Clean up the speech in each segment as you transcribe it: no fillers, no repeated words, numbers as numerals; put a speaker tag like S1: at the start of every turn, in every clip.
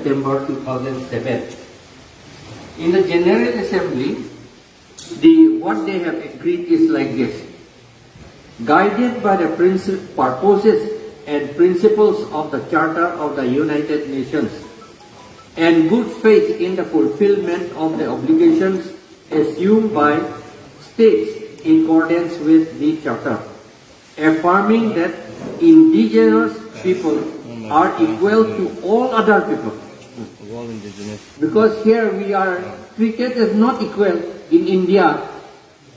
S1: September 2007. In the General Assembly, what they have agreed is like this. Guided by the purposes and principles of the Charter of the United Nations and good faith in the fulfillment of the obligations assumed by states in accordance with the Charter, affirming that indigenous people are equal to all other people. Because here we are treated as not equal. In India,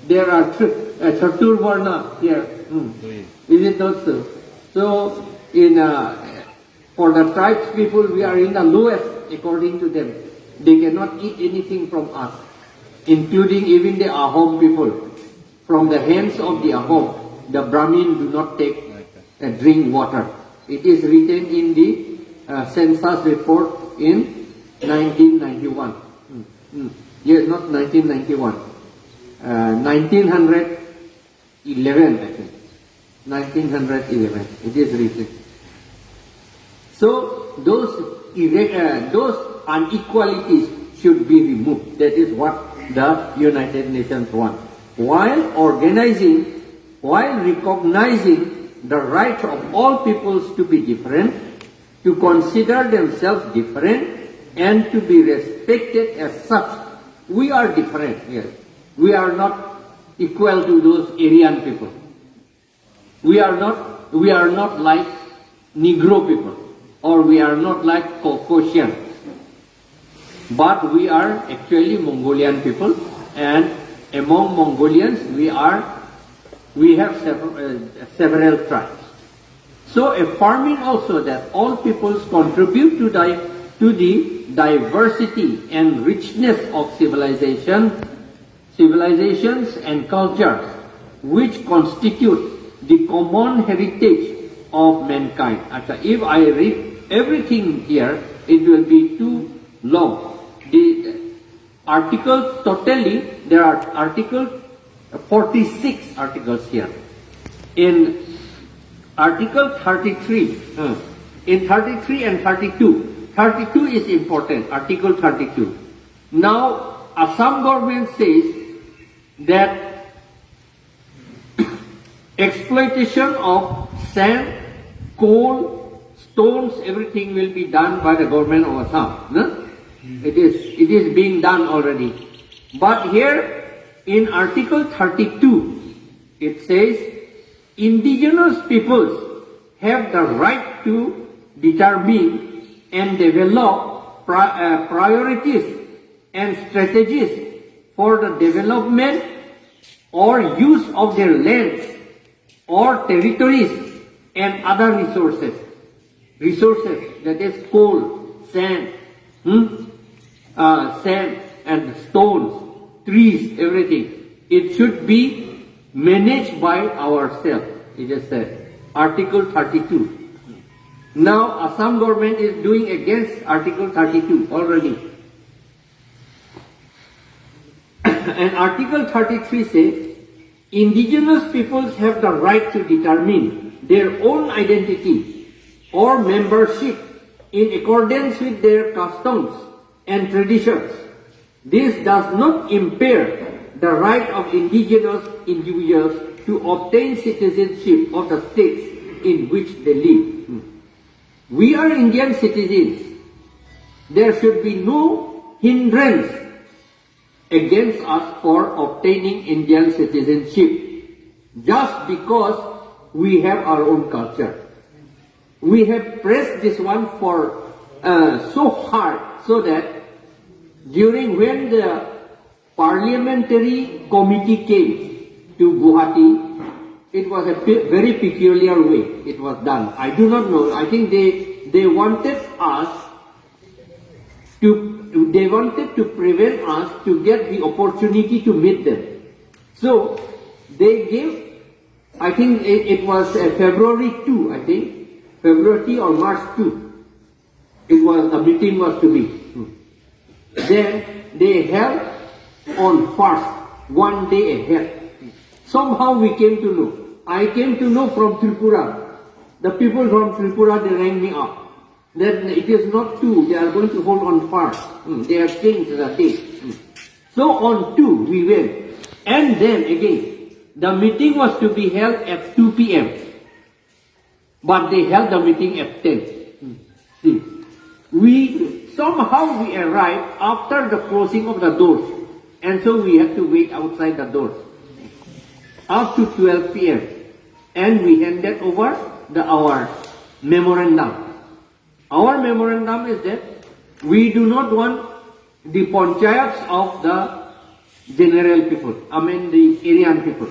S1: there are Chatur Varna here. Is it not so? So, for the tribes people, we are in the lowest according to them. They cannot eat anything from us, including even the Ahom people. From the hands of the Ahom, the Brahmin do not take drink water. It is written in the census report in 1991. Yes, not 1991. 1911, I think. 1911. It is written. So those inequalities should be removed. That is what the United Nations want. While recognizing the right of all peoples to be different, to consider themselves different, and to be respected as such. We are different here. We are not equal to those Aryan people. We are not like Negro people, or we are not like Caucasian. But we are actually Mongolian people, and among Mongolians we have several tribes. So affirming also that all peoples contribute to the diversity and richness of civilizations and cultures which constitute the common heritage of mankind. If I read everything here, it will be too long. The article totally, there are 46 articles here. In Article 33, in 33 and 32, 32 is important, Article 32. Now, Assam government says that exploitation of sand, coal, stones, everything will be done by the government of Assam. No? It is being done already. But here in Article 32, it says indigenous peoples have the right to determine and develop priorities and strategies for the development or use of their lands or territories and other resources. Resources, that is coal, sand, sand and stones, trees, everything. It should be managed by ourselves, it is said. Article 32. Now Assam government is doing against Article 32 already. And Article 33 says, indigenous peoples have the right to determine their own identity or membership in accordance with their customs and traditions. This does not impair the right of indigenous individuals to obtain citizenship of the states in which they live. We are Indian citizens. There should be no hindrance against us for obtaining Indian citizenship just because we have our own culture. We have pressed this one for so hard so that during when the parliamentary committee came to Guwahati, it was a very peculiar way it was done. I do not know. I think they wanted us to prevent us to get the opportunity to meet them. So they gave, I think it was February 2, I think, February or March 2. The meeting was to be. Then they held on first, one day ahead. Somehow we came to know. I came to know from Tripura. The people from Tripura, they rang me up. Then it is not 2, they are going to hold on far. They have changed the date. So on 2 we went. And then again, the meeting was to be held at 2 p.m. But they held the meeting at 10. See, somehow we arrived after the closing of the doors. And so we had to wait outside the doors up to 12 p.m. And we handed over our memorandum. Our memorandum is that we do not want the panchayats of the general people, the Aryan people.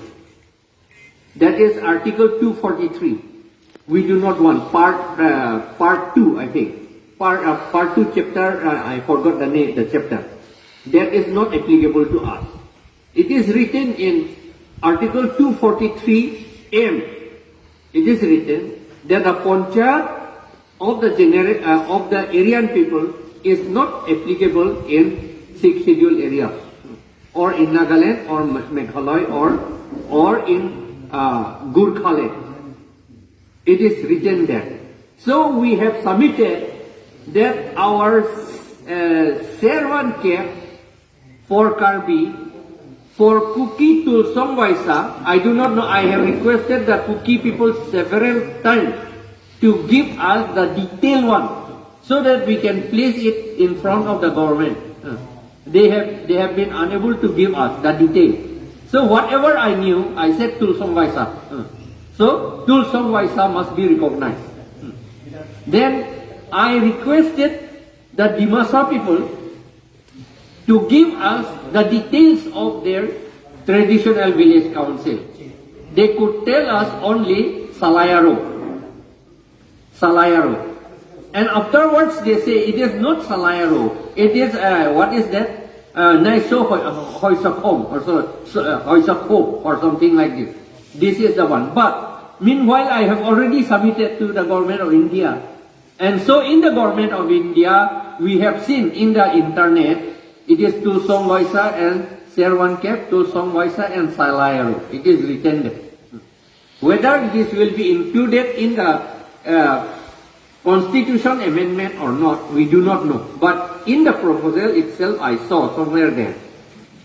S1: That is Article 243. We do not want part 2, I think. Part 2 chapter, I forgot the name, the chapter. That is not applicable to us. It is written in Article 243M. It is written that the panchayat of the Aryan people is not applicable in 6 scheduled areas, or in Nagaland, or Meghalaya, or in Gurkhaland. It is written there. So we have submitted that our Servan camp for Karbi, for Kuki to Songwaisa, I do not know, I have requested the Kuki people several times to give us the detailed one, so that we can place it in front of the government. They have been unable to give us the detail. So whatever I knew, I said Tulsong Vaisa. So Tulsong Vaisa must be recognized. Then I requested the Dimasa people to give us the details of their traditional village council. They could tell us only Salayaro. And afterwards they say it is not Salayaro. It is, what is that? Naiso Hoisakom or something like this. This is the one. But meanwhile I have already submitted to the government of India. And so in the government of India, we have seen in the internet, it is Tulsong Vaisa and Servan Kep, Tulsong Vaisa and Salayaro. It is written there. Whether this will be included in the Constitution amendment or not, we do not know. But in the proposal itself, I saw somewhere there.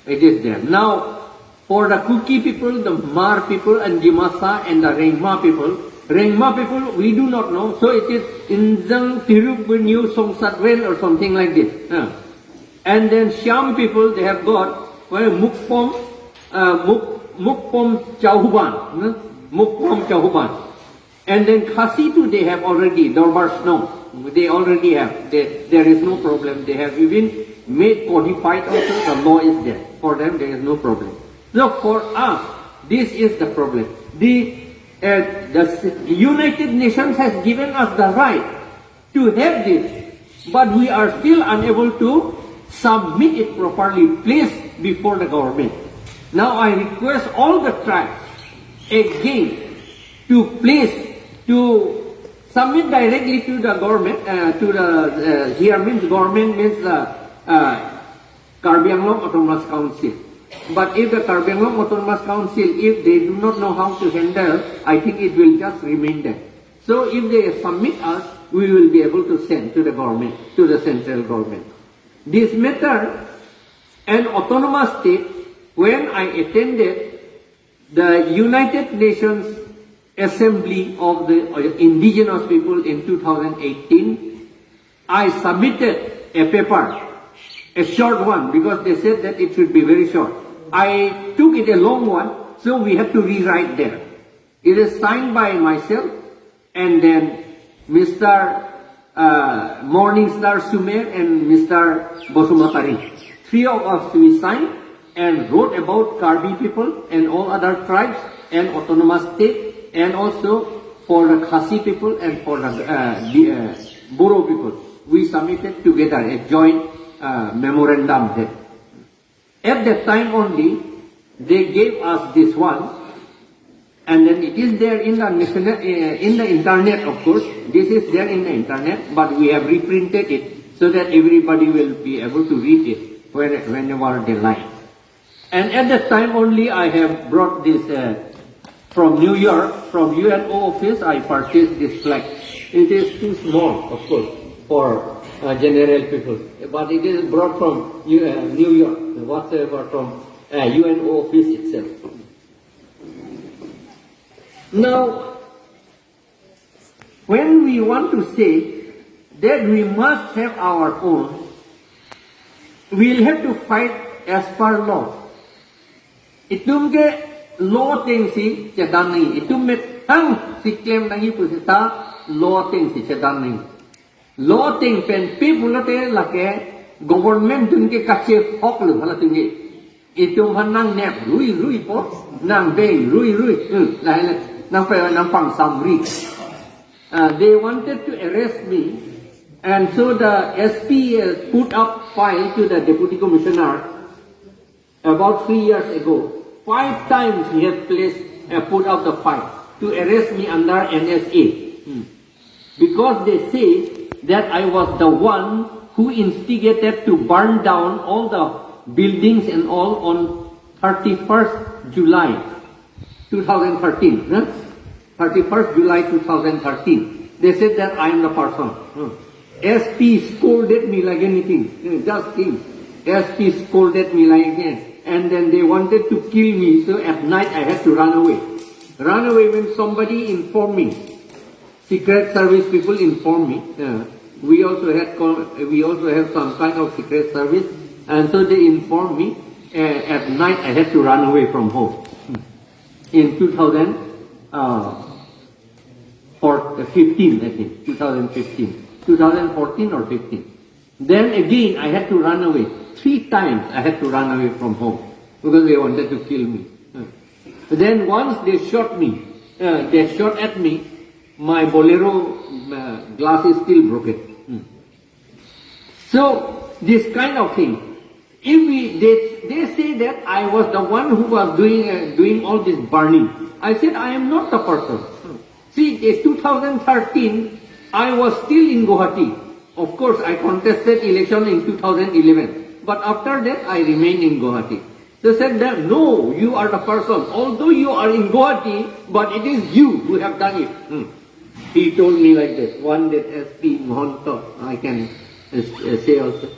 S1: It is there. Now, for the Kuki people, the Mar people, and Dimasa and the Rengma people, we do not know. So it is Injang Tirupunyu Songsatwen or something like this. And then Siam people, they have got Mukpom Chauhuban. Mukpom Chauhuban. And then Khasitu they have already, Dorbar Snow, they already have, there is no problem. They have even made codified also, the law is there. For them there is no problem. So for us, this is the problem. The United Nations has given us the right to have this, but we are still unable to submit it properly, placed before the government. Now I request all the tribes again to submit directly to the government, here means government means the Karbi Anglong Autonomous Council. But if the Karbi Anglong Autonomous Council, if they do not know how to handle, I think it will just remain there. So if they submit us, we will be able to send to the government, to the central government. This matter, an autonomous state, when I attended the United Nations Assembly of the Indigenous people in 2018, I submitted a paper, a short one, because they said that it should be very short. I took it a long one, so we have to rewrite there. It is signed by myself and then Mr. Morningstar Sumer and Mr. Bosumatari. 3 of us we signed and wrote about Karbi people and all other tribes and autonomous state, and also for the Khasi people and for the Boro people. We submitted together a joint memorandum there. At that time only, they gave us this one, and then it is there in the internet, of course. This is there in the internet, but we have reprinted it so that everybody will be able to read it whenever they like. And at that time only, I have brought this from New York, from UNO office, I purchased this flag. It is too small, of course. for general people. But it is brought from New York, whatsoever from UNO office itself. Now, when we want to say that we must have our own, we'll have to fight as per law. Itum ke law ting si chadan nahi. Itum me tang si claim nahi pusita law ting si chadan nahi. Law ting pen people te lake government dun ke kache hok lu hala tunge. Itum han nang nep rui po nang bay rui lai nang pa nang pang sam ri. They wanted to arrest me, and so the SP put up file to the deputy commissioner about 3 years ago. 5 times he has put up the file to arrest me under NSA. Because they say that I was the one who instigated to burn down all the buildings and all on 31st July 2013. 31st July 2013. They said that I am the person. SP scolded me like anything. Just think. SP scolded me like anything. And then they wanted to kill me, so at night I had to run away. Run away when somebody informed me. Secret service people informed me. We also have some kind of secret service, and so they informed me. At night I had to run away from home. In 2015, I think, 2014 or 15. Then again I had to run away. 3 times I had to run away from home because they wanted to kill me. Then once they shot me, they shot at me, my Bolero glass is still broken. So this kind of thing, if they say that I was the one who was doing all this burning. I said I am not the person. See, in 2013, I was still in Guwahati. Of course, I contested election in 2011. But after that, I remained in Guwahati. They said that, no, you are the person. Although you are in Guwahati, but it is you who have done it. He told me like this. One that SP Mohanto, I can say also.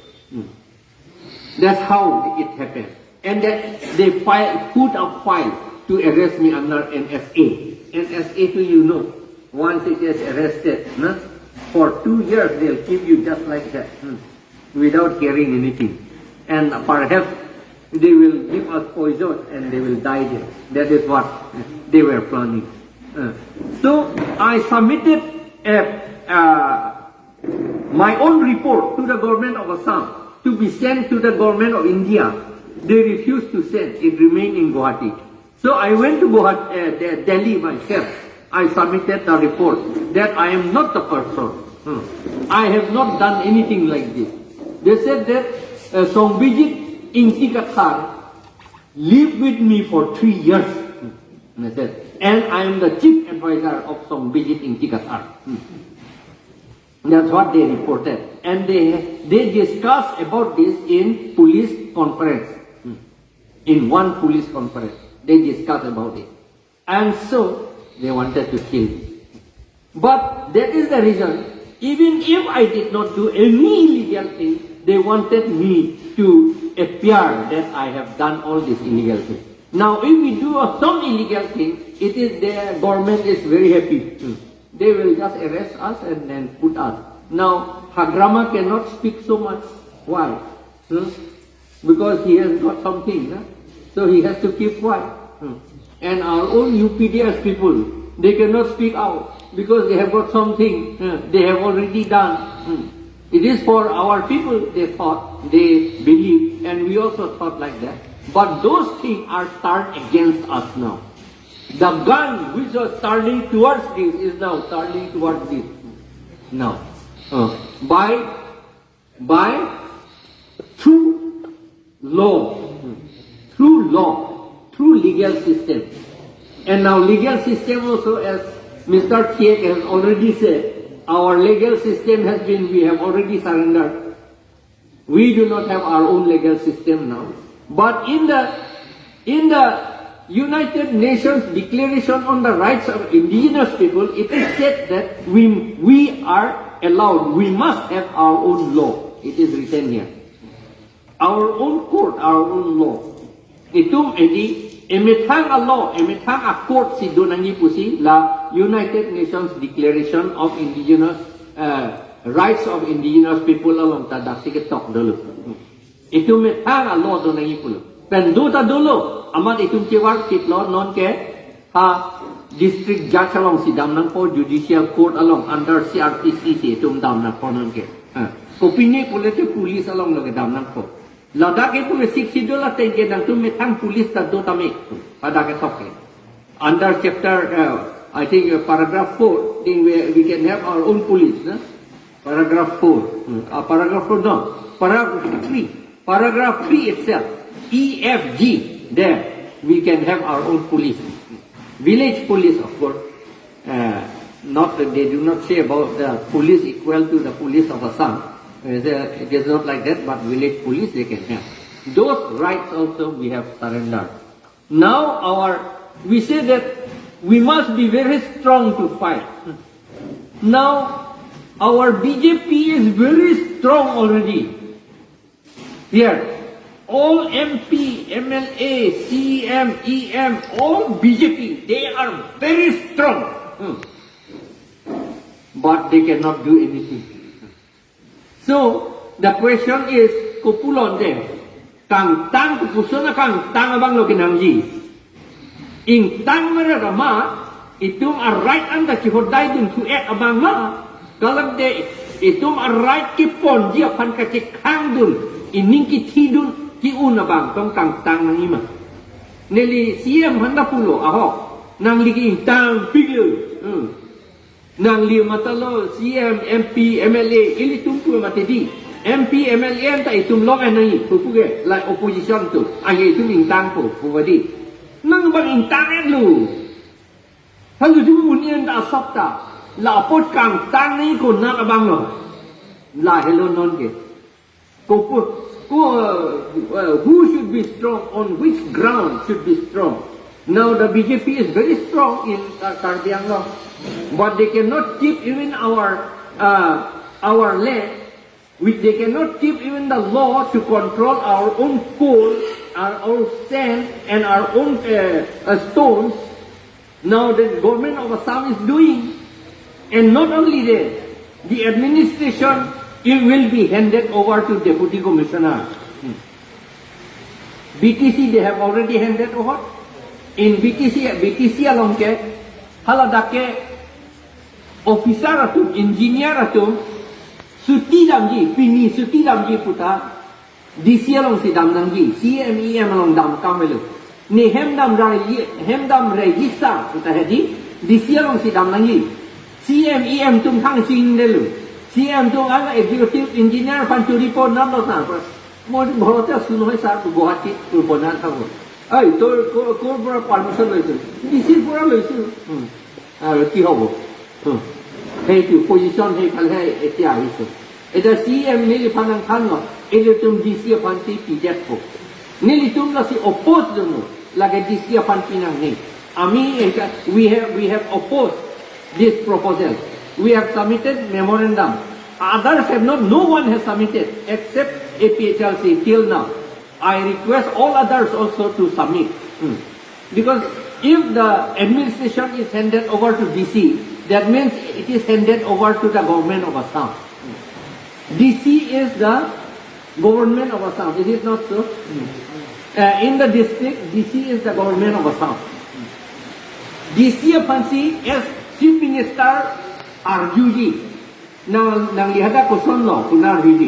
S1: That's how it happened. And that they put up file to arrest me under NSA. NSA, you know, once it is arrested, for 2 years they'll keep you just like that, without hearing anything. And perhaps they will give us poison and they will die there. That is what they were planning. So I submitted my own report to the government of Assam to be sent to the government of India. They refused to send. It remained in Guwahati. So I went to Delhi myself. I submitted the report that I am not the person. I have not done anything like this. They said that Songbijit Inti Kathar lived with me for 3 years. And I am the chief advisor of Songbijit Inti Kathar. That's what they reported. And they discussed about this in police conference. In one police conference, they discussed about it. And so, they wanted to kill me. But that is the reason, even if I did not do any illegal thing, they wanted me to appear that I have done all these illegal things. Now, if we do some illegal thing, it is the government is very happy. They will just arrest us and then put us. Now, Hagrama cannot speak so much. Why? Because he has got something. So he has to keep quiet. And our own UPDS people, they cannot speak out because they have got something they have already done. It is for our people, they thought, they believe, and we also thought like that. But those things are turned against us now. The gun which was turning towards this is now turning towards this. Now, through law, through legal system. And now legal system also, as Mr. Kiek has already said, our legal system has been, we have already surrendered. We do not have our own legal system now. But in the United Nations Declaration on the Rights of Indigenous People, it is said that we are allowed. We must have our own law. It is written here. Our own court, our own law. Itum edi emetang a law, emetang a court si donangi pusi la United Nations Declaration of Indigenous Rights of Indigenous People along tadak siketok dulu. Itum metang a law donangi pulu. Pendu ta dulu amat itum cewar kit law non ke ha district judge along si damnang po judicial court along under CRPC si itum damnang po non ke. Kopini pula te police along lo ke damnang po. Ladak itu mesik sidola tengke dan tu metang polis tadu tami pada ketok. Under chapter, I think paragraph 4, think we can have our own police. Paragraph 4, paragraph 4 no, paragraph 3, paragraph 3 itself, EFG, there we can have our own police. Village police, of course. Not they do not say about the police equal to the police of Assam. It is not like that, but village police they can have. Those rights also we have surrendered. Now we say that we must be very strong to fight. Now our BJP is very strong already. Here, all MP, MLA, CM, EM, all BJP, they are very strong. But they cannot do anything. So, the question is, kupulon de, kang tang kupusona kang tang abang lo kinangji. Ing tang mereka ma, itum a right anda cihodai dun tu abang ma, kalau de itum a right kipon dia pan kacik kang dun, ining ki tidun ki unabang tong kang tang nang ima. Neli siam handa pulo ahok, nang ligi ing tang pigil. Nang liu matalo CM, MP, MLA, ili tumpu matedi. MP, MLA anta itum long anai, pupuge, like opposition tu. Aya itum intang po, puvadi. Nang bang intang lu. Halu tu unian da sabta. La pot kang tang ni ko nak abang lo. La hello non ke. Who should be strong, on which ground should be strong? Now the BJP is very strong in Karbiang law. But they cannot keep even our land. They cannot keep even the law to control our own coal, our own sand, and our own stones. Now the government of Assam is doing, and not only that, the administration it will be handed over to Deputy Commissioner. BTC they have already handed over. In BTC along ke, haladake officer atum, engineer atum, suti damji, pini suti damji puta, DC along si dam nangji, CMEM along dam kamelu. Ni hemdam regisa puta hedi, DC along si dam nangji, CMEM tum kang sing delu, CM tum ala executive engineer pancuri pon nam lo san, mo bhorote sunoi sar Guwahati purbonan thago. Ay, তোর পুরা permission লইছো ডিসির পুরা লইছো আর কি হবো সেইটো position সেই ফালে এতিয়া আহিছো এটা সিএম নিলি ফানাং খান ন এলে তুমি ডিসি ফান সি পিজেট কো নিলি তুমি লাসি অপোজ জনো লাগে ডিসি ফান পিনাং নেই আমি এটা we have opposed this proposal. We have submitted memorandum. Others have not, no one has submitted except APHLC till now. I request all others also to submit. Because if the administration is handed over to DC, that means it is handed over to the government of Assam. DC is the government of Assam. Is it not so? In the district, DC is the government of Assam. DC Pansi as Chief Minister RUG. Now, nang lihada ko sonno kuna RUG.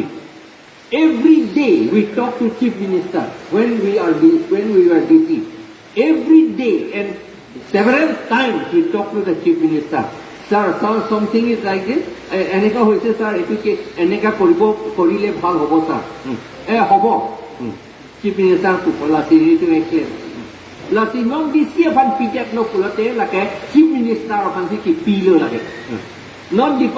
S1: Every day we talk to Chief Minister when we were DC. Every day and several times we talk to the Chief Minister. Sir, something is like this. Eneka hoise sir, etuke eneka korile bhal hobo sir. Hobo. Chief Minister to pola siri to explain. La si non DC fan pijet no kulate lake Chief Minister fan si ki pilo lake. Non di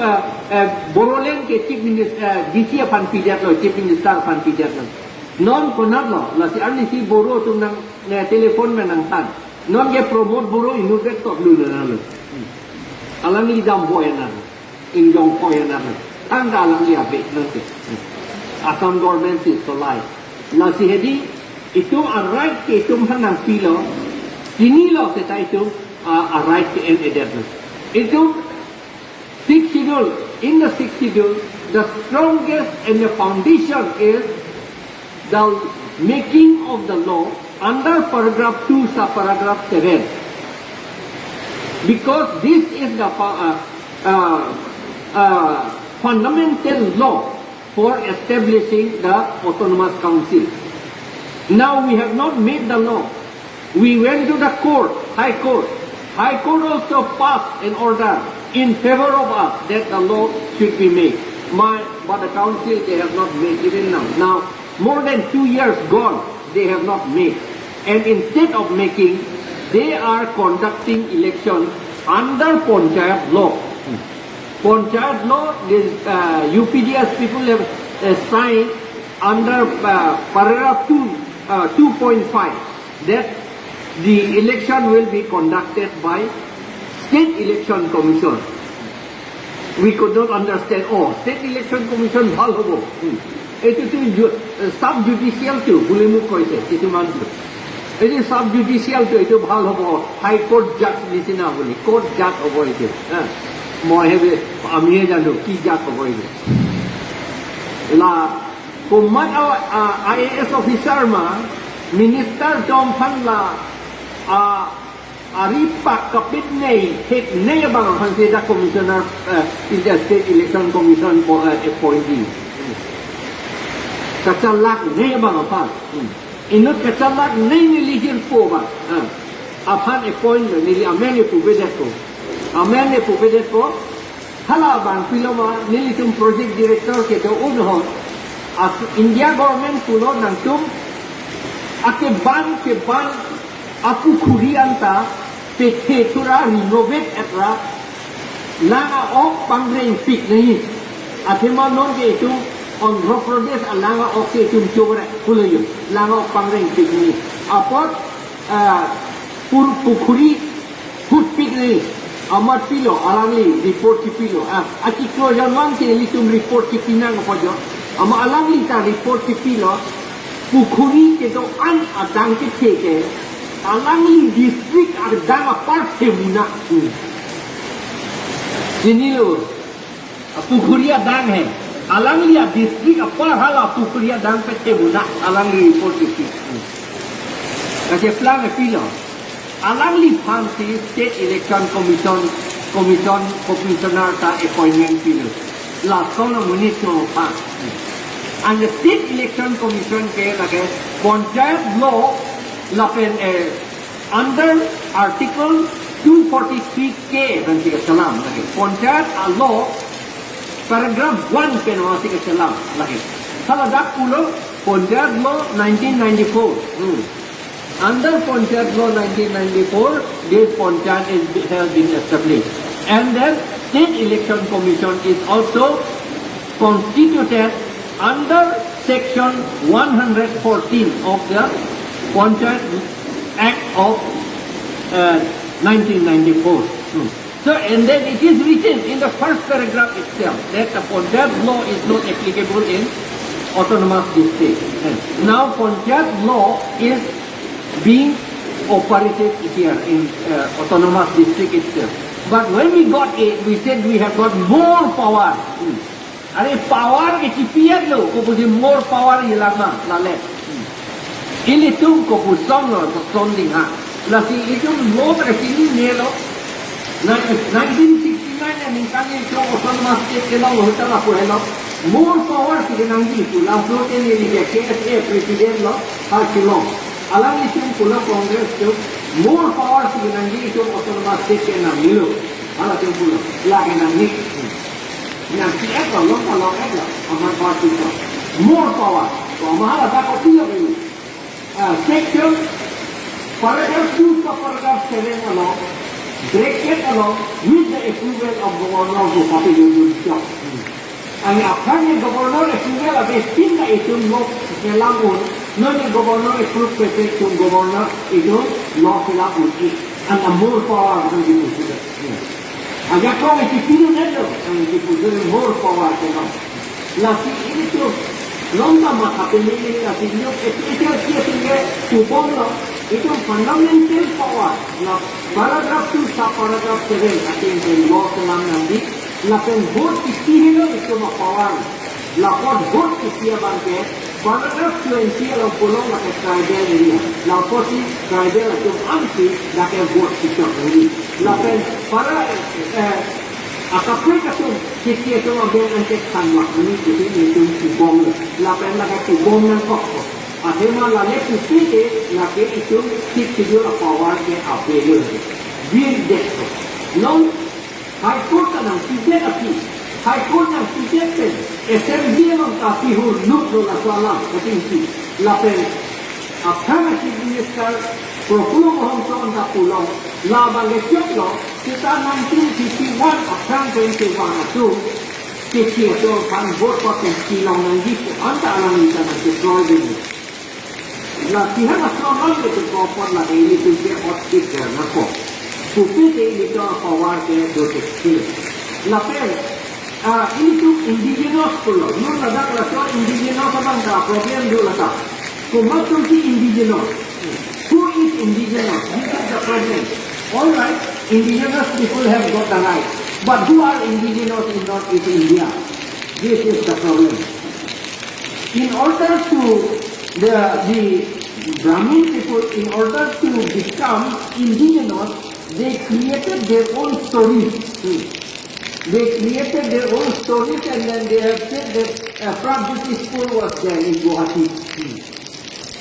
S1: borolen ke Chief Minister DC fan pijet lo Chief Minister fan pijet lo. Non konat lo la si arni si boro tu nang telefon menang tan. Non ke promote boro inudek tok lu na lo. Alam ni dam boy na. In jong boy na. thang da lang dia be no se Assam government is so like la si hedi itu a right ke tum hanang pilo ini lo se tai tu a right to end adeptness itu sixth schedule in the sixth schedule the strongest and the foundation is the making of the law under paragraph 2 subparagraph 7 because this is the fundamental law for establishing the autonomous council. Now we have not made the law. We went to the court, High Court. High Court also passed an order in favor of us that the law should be made. But the council, they have not made even now. Now, more than 2 years gone, they have not made. And instead of making, they are conducting elections under Panchayat law. Panchayat law, this UPDS people have signed under paragraph 2.5 that the election will be conducted by State Election Commission. We could not understand, State Election Commission bhal hobo. Itu sub-judicial tu, boleh mu koise, itu mantu. Itu sub-judicial tu, itu bhal hobo, High Court judge nisina boleh, court judge hobo itu. Moi hebe, amiye jano, ki judge hobo itu. La, kumat IAS officer ma, Minister Jom Phan la, Aripak kapit nei, hit nei bang consider commissioner in the State Election Commission for appointee. Kacalak nei bang apa? Inut kacalak nei nilihin po ba? Apan appoint nili amene pubedet ko. Amene pubedet ko. Hala bang piloma nilitum project director ke to unhon. As India government pulo nang tum ake ban Apu Kurianta Pethetura renovate etra Langa ok pangreng pik nahi Athema non ke itu on Roprodes Langa ok ke itu chore kulayu Langa ok pangreng pik nahi Apot Pukuri Put pik nahi Amat pilo alangli report ki pilo Aki klojan lang ke litum report ki pinang pojo Ama alangli ta report ki pilo Pukuri ke to an adang ke theke Alangli district ada part semuna. Ini lo, Pukuria dang hai. Alangli district apa hal Pukuria dang pe semuna. Alangli report itu. Kasi plan pilo. Alangli fancy State Election Commissioner ta appointment pilo. La sona municipal pan. And the State Election Commission ke lage Panchayat law Lapen under Article 243K dan tiga salam lagi. Panchayat law paragraph 1 ke nama tiga salam lagi. Kalau dak pulo Panchayat law 1994. Under Panchayat law 1994, this Panchayat has been established, and then State Election Commission is also constituted under Section 114 of the Panchayat Act of 1994. So, and then it is written in the first paragraph itself that the Panchayat law is not applicable in autonomous district. Now, Panchayat law is being operated here in autonomous district itself. But when we got it, we said we have got more power. Are power ke cipiat lo, ko more power ilama lale. Ini tu ko pusong lo, sonding ha. Lasi itu mo presini nelo. 1969 ni kami itu autonomous state ke lo hotel lah ko hello. More power ke nanti tu lah so ke ni dia KSA president lo har kilo. Alam itu pula Congress tu more power ke nanti itu autonomous state ke nam nilo. Alam itu pula lagi nanti. Nanti apa lo kalau apa amat parti tu. More power. So mahal tak kau tu lagi. Section paragraph 2 का paragraph 7 along, bracket along with the approval of governor who copy the job. And after the governor approval of a still the issue law kelangun, no the governor approve perfect to governor itu law kelangun it and a more power than the Allá con el tipino negro, en el tipino more power que no. La siguiente, no vamos a tener la siguiente, es que tu pueblo, es un fundamental power. La paragraph 2 sa paragraph 7, ating in law sa namin la pen vote istihilo ito power. La vote istiya bangke, paragraph 20 ang pulong na tribal area. La posi tribal at yung anti na vote ito. La pen para akapoy kasong istiya ito ang ben antek sanmak. Ini ito yung tibong. La pen na tibong ng kokko. At yung mga lalek istiya na ito istiya ang power ke apelo. Will desto. Non High Court ng Tibet api. High Court ng Tibet pen. SMD ng kapihur nukro na sualam. Katingsi. Lapen. Affirmative Minister Profulo mohong soon sa pulong. Labang lesyok lo. Kita 1951 Aprang 21 ito. Kiki ito pan vote pa kung silang ng dito. Anta alam nita na destroy din. Latihan na soalam ito kopon na kaili tuja o speaker na po. Kupite dito ang power ke dotek skill. Lapen, itu indigenous pulo. Yung ladak laso indigenous abang ka problem do lata. Kumatung si indigenous. Who is indigenous? This is the problem. All right, indigenous people have got the right, but who are indigenous in Northeast India? This is the problem. In order to the Brahmin people, in order to become indigenous, they created their own stories. They created their own stories and then they have said that Prabhupada school was there in Guwahati.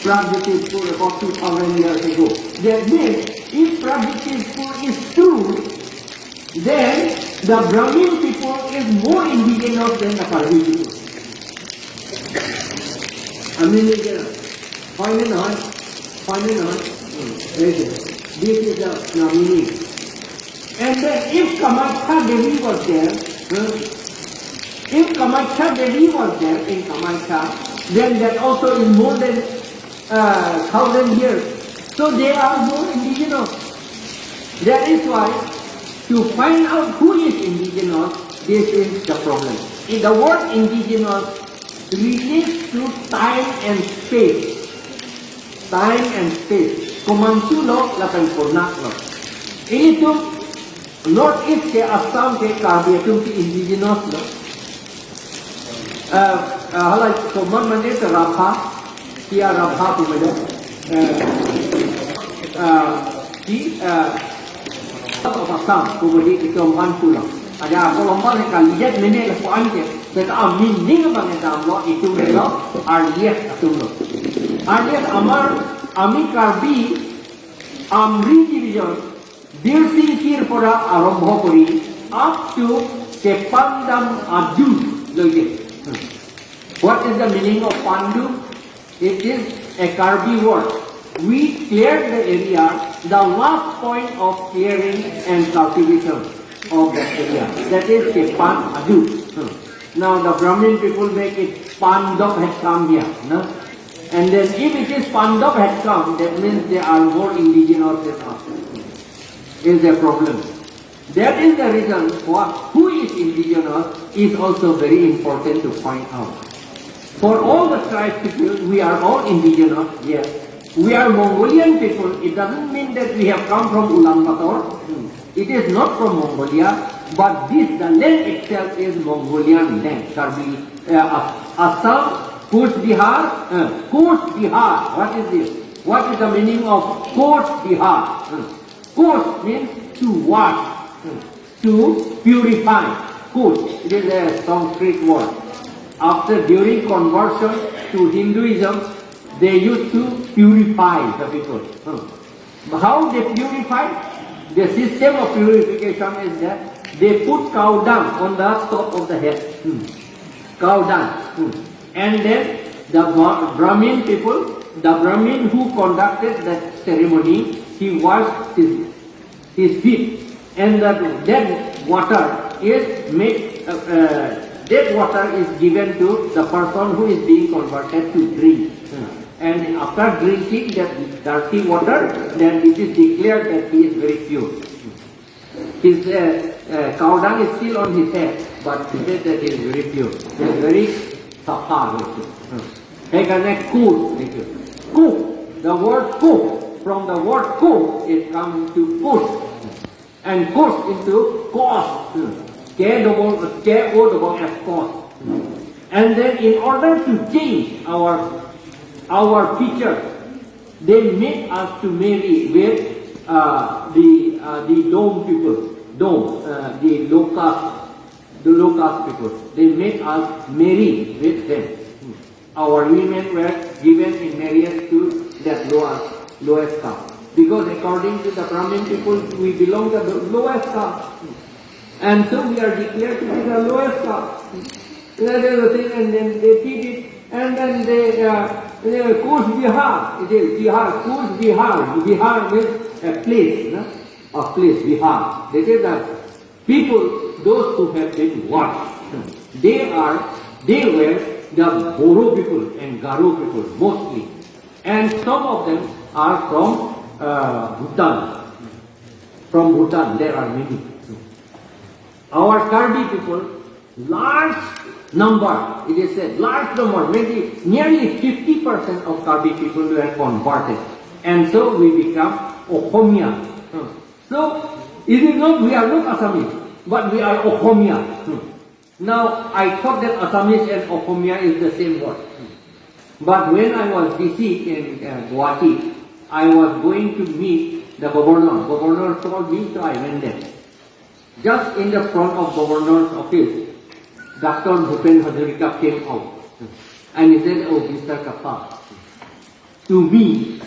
S1: Prabhupada school about 2,000 years ago. That means, if Prabhupada school is true, then the Brahmin people is more indigenous than the Karbi people. I mean, final on. This is the meaning. And then if Kamakhya Devi was there, in Kamakhya, then that also is more than 1,000 years. So they are more indigenous. That is why to find out who is indigenous, this is the problem. In the word indigenous relates to time and space. Time and space. Kumansulo lakan punak lo. Ini tu North East ke Assam ke Karbi itu si indigenous lo. Halai kuman mana tu Rabha, dia Rabha tu mana. Di Assam kemudian itu Mansulo. Ada kalau mana kan lihat mana le puan ke, dan meaning apa yang lo itu lo arliat itu lo. Arliat আমি কার্বি আমরি division বিরসিংকির পৰা আৰম্ভ কৰি up to কেপান্দাম আজু লৈকে. What is the meaning of Pandu? It is a Karbi word. We cleared the area, the last point of clearing and cultivation of that area. That is Kepan Adu. Now the Brahmin people make it Pandok has come here. No? And then if it is Pandava had come, that means they are more indigenous than us. Is the problem. That is the reason for who is indigenous is also very important to find out. For all the tribes people, we are all indigenous, yes. We are Mongolian people. It doesn't mean that we have come from Ulaanbaatar. It is not from Mongolia, but the land itself is Mongolian land. Karbi, Assam, Coast Bihar. What is this? What is the meaning of Coast Bihar? Coast means to wash, to purify. Coast, it is a Sanskrit word. During conversion to Hinduism, they used to purify the people. How they purify? The system of purification is that they put cow dung on the top of the head. Cow dung. And then the Brahmin people, the Brahmin who conducted that ceremony, he washed his feet. And that water is given to the person who is being converted to drink. And after drinking that dirty water, then it is declared that he is very pure. His cow dung is still on his head, but he said that he is very pure. He is very Kathar. Cook. The word cook, from the word cook, it comes to push. And push into cause. K-O as cause. And then in order to change our feature, they made us to marry with the Dome people, the low caste people. They made us marry with them. Our women were given in marriage to that lowest caste. Because according to the Brahmin people, we belong to the lowest caste. And so we are declared to be the lowest caste. That is the thing, and then they did it, and then they Coach Bihar, it is Bihar, Coach Bihar. Bihar means a place, no? A place, Bihar. That is the people, those who have been washed. They were the Boro people and Garo people mostly. And some of them are from Bhutan. From Bhutan, there are many. Our Karbi people, large number, it is said, large number, maybe nearly 50% of Karbi people were converted. And so we become Ohomia. So, it is not, we are not Assamese, but we are Ohomia. Now, I thought that Assamese and Ohomia is the same word. But when I was DC in Guwahati, I was going to meet the governor. Governor told me, so I went there. Just in the front of governor's office, Dr. Bhupen Hazarika came out. And he said, oh, Mr. Kathar, to me,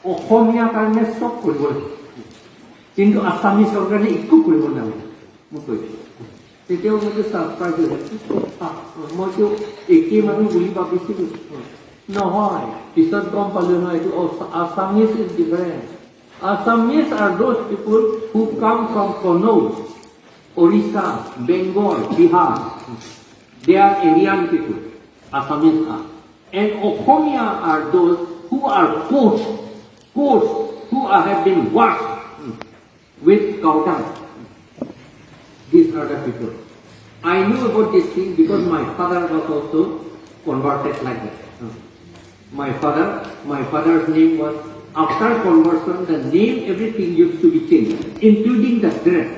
S1: Ohomia karne sob koribo. Kintu Assamese karne ikku koribo naলাগে. Moi কৈছো. তেতিয়াও মই surprise হৈছো। মই তো একে মানুহ বুলি ভাবিছিলো। নহয়, পিছত গম পালো নহয় এইটো Assamese is different. Assamese are those people who come from Kannauj, Orissa, Bengal, Bihar. They are Aryan people. Assamese are. And Ohomia are those who are coached, who have been washed with cow dung. These are the people. I knew about this thing because my father was also converted like that. My father's name was, after conversion, the name, everything used to be changed, including the dress.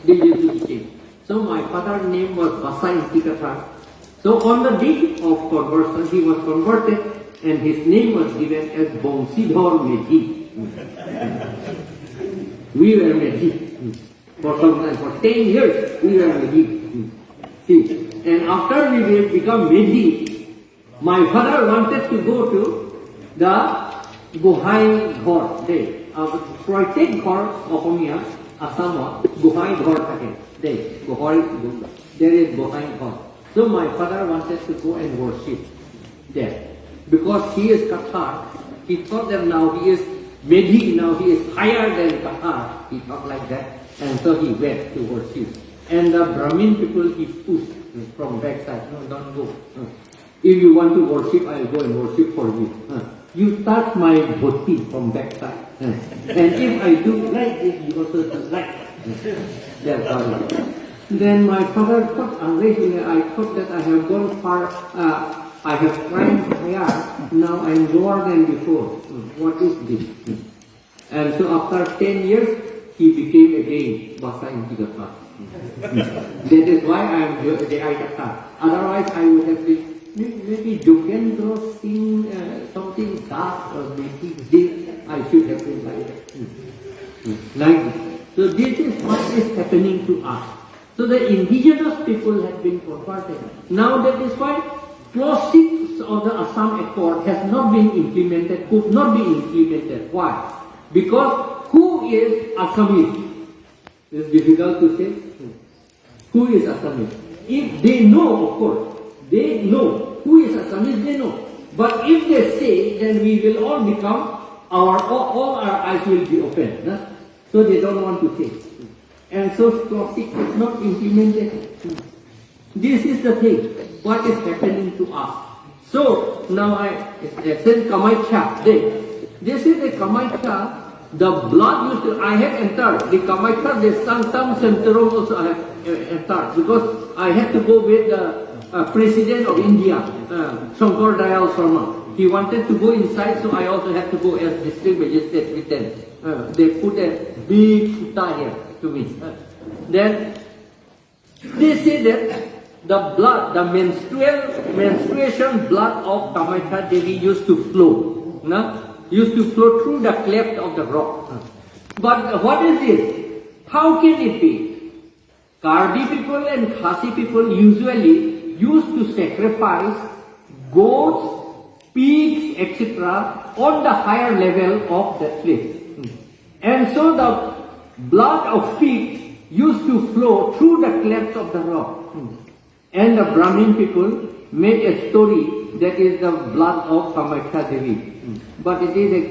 S1: They used to be changed. So my father's name was Kathar. So on the day of conversion, he was converted, and his name was given as Bongsidhor Medhi. We were Medhi. For some time, for 10 years, we were Medhi. See, and after we will become Medhi, my father wanted to go to the Gohai Ghor. Proitek Ghor, Ohomia, Assam, Gohai Ghor থাকে. There is Gohai Ghor. So my father wanted to go and worship there. Because he is Kathar, he thought that now he is Medhi, now he is higher than Kathar. He thought like that. And so he went to worship. And the Brahmin people, he pushed from backside. No, don't go. If you want to worship, I will go and worship for you. You touch my bhoti from backside. And if I do like this, you also do like that. Then my father thought, I thought that I have gone far, I have climbed higher, now I am lower than before. What is this? And so after 10 years, he became again Basa Kathar. That is why I am the Kathar. Otherwise, I would have been maybe Jogendra Singh, something dark, or maybe this, I should have been like that. Like this. So this is what is happening to us. So the indigenous people have been converted. Now that is why Clause 6 of the Assam Accord has not been implemented, could not be implemented. Why? Because who is Assamese? It's difficult to say. Who is Assamese? If they know, of course, they know who is Assamese, they know. But if they say, then we will all become, all our eyes will be open. No? So they don't want to say. And so Clause 6 is not implemented. This is the thing, what is happening to us. So now I said Kamakhya. They say that Kamakhya the blood used to, I had entered the Kamakhya, the Sanktam Centrum also I have entered, because I had to go with the President of India, Shankar Dayal Sharma. He wanted to go inside, so I also had to go as district magistrate with them. They put a big kuta here to me. Then they say that the blood, the menstruation blood of Kamakhya Devi used to flow. Used to flow through the cleft of the rock. But what is this? How can it be? Karbi people and Khasi people usually used to sacrifice goats, pigs, etc. on the higher level of the cliff. And so the blood of pigs used to flow through the clefts of the rock. And the Brahmin people made a story that is the blood of Kamakhya Devi. But it is a